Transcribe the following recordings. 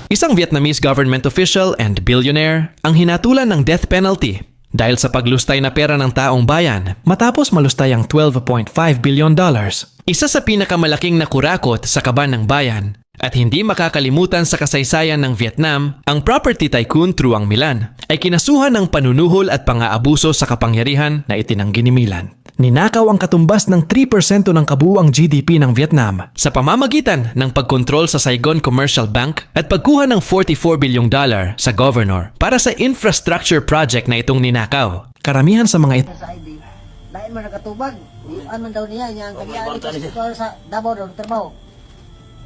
Isang Vietnamese government official and billionaire ang hinatulan ng death penalty dahil sa paglustay na pera ng taong bayan matapos malustay ang $12.5 billion. Isa sa pinakamalaking nakurakot sa kaban ng bayan at hindi makakalimutan sa kasaysayan ng Vietnam, ang property tycoon Truong Milan ay kinasuhan ng panunuhol at pang-aabuso sa kapangyarihan na itinanggi ni Milan. Ninakaw ang katumbas ng 3% ng kabuuang GDP ng Vietnam sa pamamagitan ng pagkontrol sa Saigon Commercial Bank at pagkuha ng $44 billion sa governor para sa infrastructure project na itong ninakaw. Karamihan sa mga ito Sa ID, lain mo nakatubag. Ano daw niya, niya ang kanyari sa Davao daw, trabaho.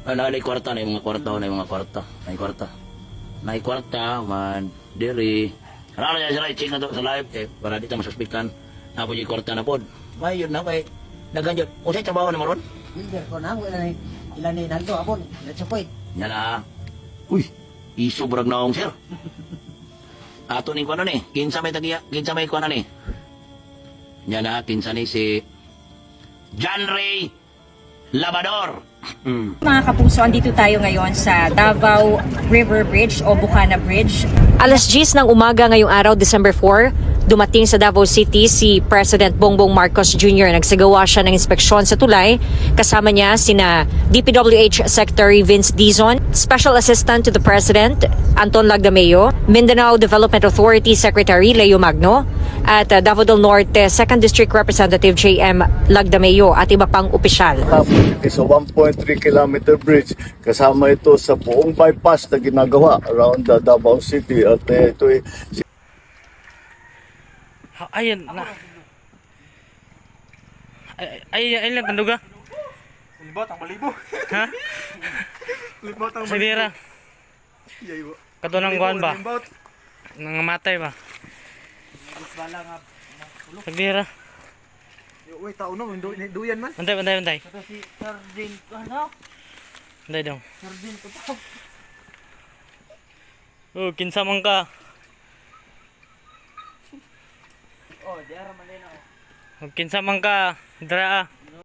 Naay kwarta na yung mga kwarta, na yung mga kwarta. Naay kwarta, man, diri. Ano na sila, i-check na to sa live, para dito masuspikan. Napo yung kwarta na po. May yun na, may naganjot. O sa'yo trabaho na maron? Builder ko na, ilan ni Naldo, apon, let's point. Yan na. Uy, isubrag na akong sir. Ato ni ko na ni, kinsa may ko na ni. Yan na, kinsa ni si John Ray Labador. Mga kapuso, andito tayo ngayon sa Davao River Bridge o Bukana Bridge. Alas 10 ng umaga ngayong araw, December 4, dumating sa Davao City si President Bongbong Marcos Jr. Nagsagawa siya ng inspeksyon sa tulay. Kasama niya sina DPWH Secretary Vince Dizon, Special Assistant to the President Anton Lagdameo, Mindanao Development Authority Secretary Leo Magno, at Davao del Norte 2nd District Representative J.M. Lagdameo at iba pang opisyal. It's a 1.3 kilometer bridge. Kasama ito sa buong bypass na ginagawa around the Davao City. At ito Ayun na. Ayun lang tanduga. Libot ang malibo. Ha? Libot ang Sabira. Kato ng guan ba? Nangamatay ba? Sabira. Uy, tao no, duyan man. Bantay. Ito si Sardin, ano? Bantay dong. Sardin to tao. Oh, kinsa man ka. Oh, di ara man din ako. Kinsa man ka. Dara.